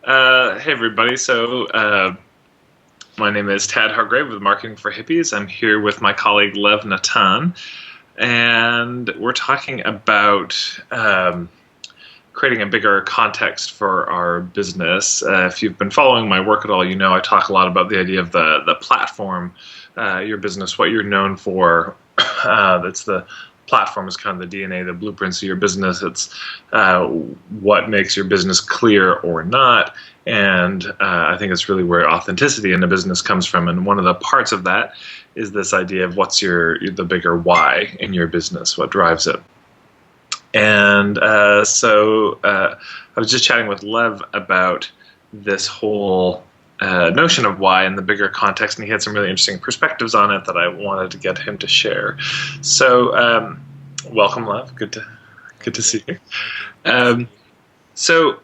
Hey everybody. My name is Tad Hargrave with Marketing for Hippies. I'm here with my colleague Lev Natan, and we're talking about creating a bigger context for our business. If you've been following my work at all, you know I talk a lot about the idea of the platform, your business, what you're known for. That's the platform is kind of the DNA, the blueprints of your business. It's what makes your business clear or not. And I think it's really where authenticity in the business comes from. And one of the parts of that is this idea of what's the bigger why in your business, what drives it. I was just chatting with Lev about this whole notion of why in the bigger context, and he had some really interesting perspectives on it that I wanted to get him to share. So, welcome, Lev. Good to Thank you. see you. Thank you. Good to see Um, you. so,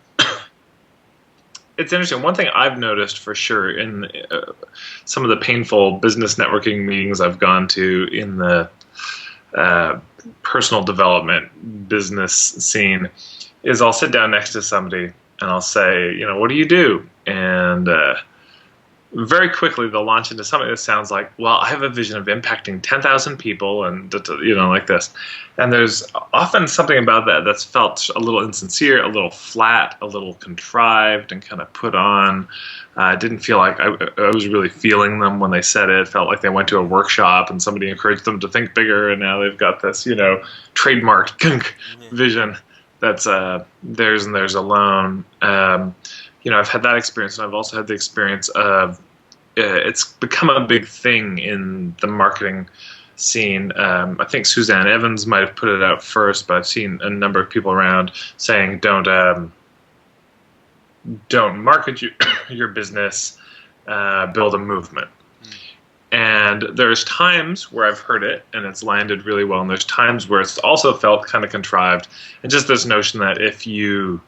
it's interesting. One thing I've noticed for sure in some of the painful business networking meetings I've gone to in the uh, personal development business scene is I'll sit down next to somebody and I'll say, what do you do? And very quickly they'll launch into something that sounds like, well, I have a vision of impacting 10,000 people and, like this. And there's often something about that that's felt a little insincere, a little flat, a little contrived and kind of put on. I didn't feel like I was really feeling them when they said it. It felt like they went to a workshop and somebody encouraged them to think bigger, and now they've got this, trademarked Yeah. vision that's theirs and theirs alone. I've had that experience, and I've also had the experience of it's become a big thing in the marketing scene. I think Suzanne Evans might have put it out first, but I've seen a number of people around saying, don't market your business, build a movement." Mm. And there's times where I've heard it and it's landed really well, and there's times where it's also felt kind of contrived. And just this notion that if you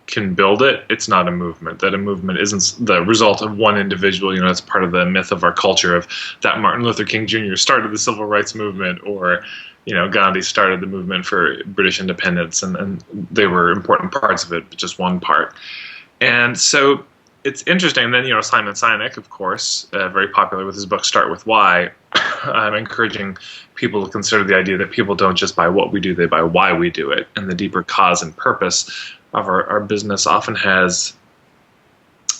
can build it, it's not a movement. That a movement isn't the result of one individual. It's part of the myth of our culture of that Martin Luther King Jr. started the civil rights movement, or Gandhi started the movement for British independence, and they were important parts of it, but just one part. And so it's interesting. And then Simon Sinek, of course, very popular with his book Start With Why. I'm encouraging people to consider the idea that people don't just buy what we do, they buy why we do it. And the deeper cause and purpose of our business often has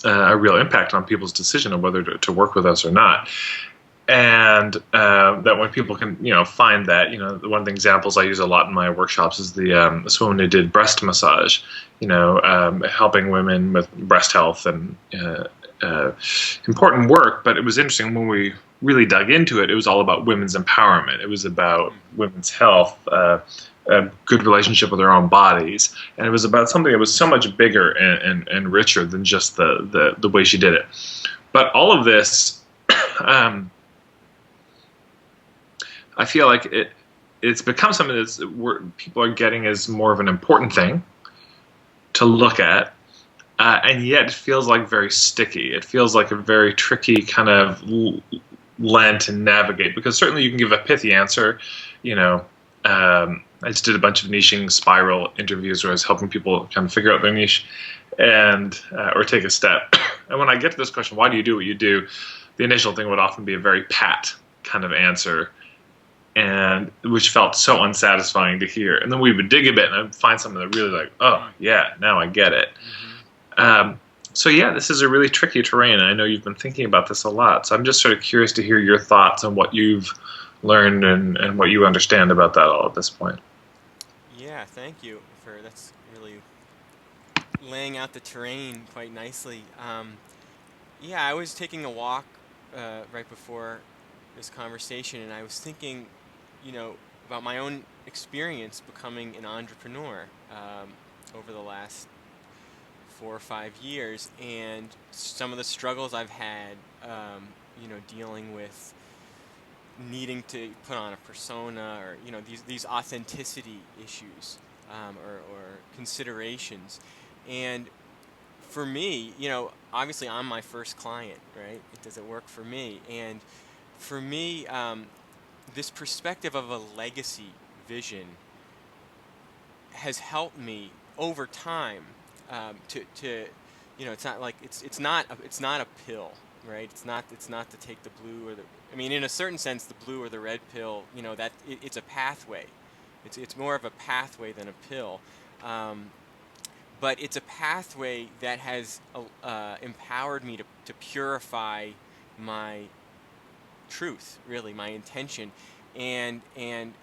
a real impact on people's decision of whether to work with us or not. And that when people can, find that, one of the examples I use a lot in my workshops is this woman who did breast massage, helping women with breast health and important work. But it was interesting when we really dug into it. It was all about women's empowerment. It was about Mm. women's health, a good relationship with their own bodies, and it was about something that was so much bigger and richer than just the way she did it. But all of this. I feel like it's become something that's where people are getting as more of an important thing to look at, and yet it feels like very sticky. It feels like a very tricky kind of land to navigate, because certainly you can give a pithy answer. You know, I just did a bunch of niching spiral interviews where I was helping people kind of figure out their niche and or take a step. And when I get to this question, why do you do what you do? The initial thing would often be a very pat kind of answer, and which felt so unsatisfying to hear. And then we would dig a bit, and I'd find something that really like, oh Mm. yeah, now I get it. Mm-hmm. So yeah, this is a really tricky terrain. I know you've been thinking about this a lot, so I'm just sort of curious to hear your thoughts on what you've learned and what you understand about that all at this point. Yeah, thank you for that's really laying out the terrain quite nicely. Yeah, I was taking a walk right before this conversation, and I was thinking, about my own experience becoming an entrepreneur over the last 4 or 5 years, and some of the struggles I've had, dealing with needing to put on a persona, or these authenticity issues, or considerations. And for me, obviously I'm my first client, right? It does it work for me? And for me, this perspective of a legacy vision has helped me over time, to it's not like it's not a pill, right? It's not to take the blue or the. I mean, in a certain sense, the blue or the red pill, that it's a pathway. It's more of a pathway than a pill. But it's a pathway that has empowered me to purify my truth, really, my intention, and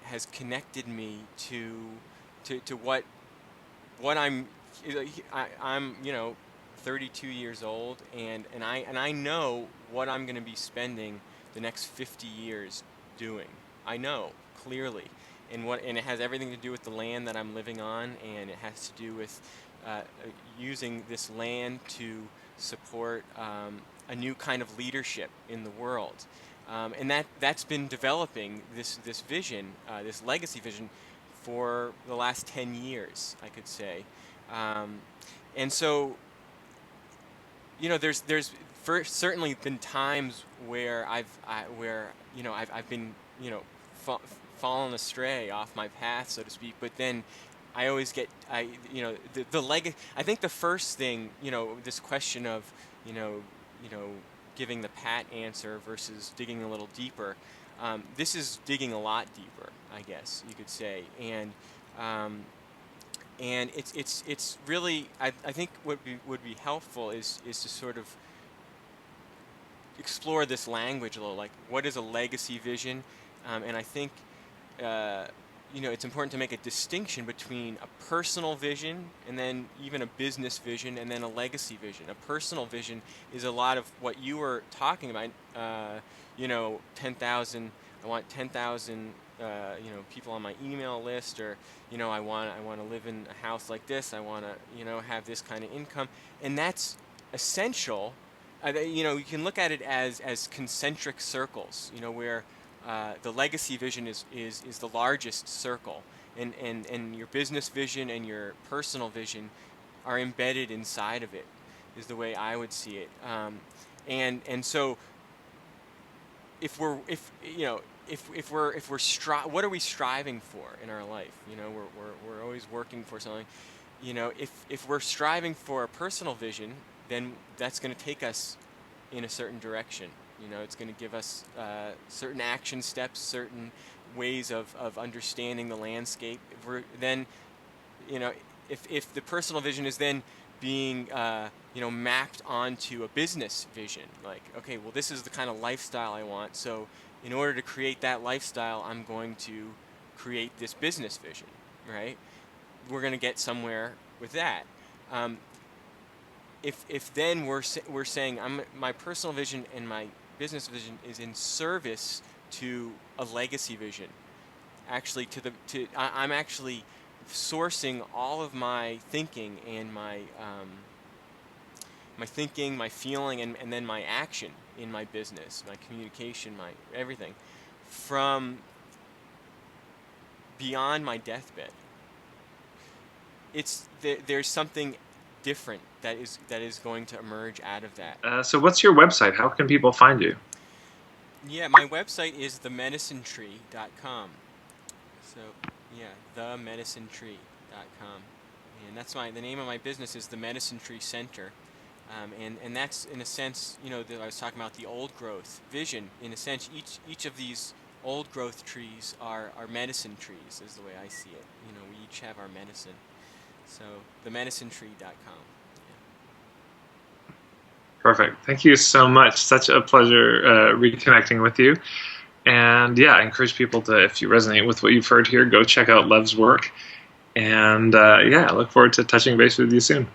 has connected me to what I'm 32 years old, and I know what I'm going to be spending the next 50 years doing. I know clearly, and it has everything to do with the land that I'm living on, and it has to do with using this land to support a new kind of leadership in the world, and that's been developing this vision, this legacy vision, for the last 10 years, I could say, and so there's certainly been times where I've been fallen astray off my path, so to speak, but then I always get I think the first thing, this question of you know you know giving the pat answer versus digging a little deeper, this is digging a lot deeper, I guess you could say, and it's really, I think what would be helpful is to sort of explore this language a little, like what is a legacy vision, and I think it's important to make a distinction between a personal vision and then even a business vision and then a legacy vision. A personal vision is a lot of what you were talking about. 10,000. I want 10,000. People on my email list, or I want to live in a house like this. I want to have this kind of income, and that's essential. You can look at it as concentric circles. Where the legacy vision is the largest circle, and your business vision and your personal vision are embedded inside of it, is the way I would see it. And so if we're what are we striving for in our life? We're always working for something. If we're striving for a personal vision, then that's going to take us in a certain direction. It's going to give us certain action steps, certain ways of understanding the landscape. If the personal vision is then being mapped onto a business vision, like, okay, well, this is the kind of lifestyle I want, so in order to create that lifestyle, I'm going to create this business vision, right? We're going to get somewhere with that. If then we're saying my personal vision and my business vision is in service to a legacy vision, actually I'm actually sourcing all of my thinking and my thinking, my feeling, and then my action in my business, my communication, my everything, from beyond my deathbed. There's something different that is going to emerge out of that. So what's your website? How can people find you? Yeah, my website is themedicinetree.com. So yeah, themedicinetree.com, and that's the name of my business is the Medicine Tree Center. And that's, in a sense, that I was talking about, the old growth vision. In a sense, each of these old growth trees are medicine trees, is the way I see it. We each have our medicine. So, themedicinetree.com. Yeah. Perfect. Thank you so much. Such a pleasure reconnecting with you. And yeah, I encourage people to, if you resonate with what you've heard here, go check out Lev's work. And I look forward to touching base with you soon.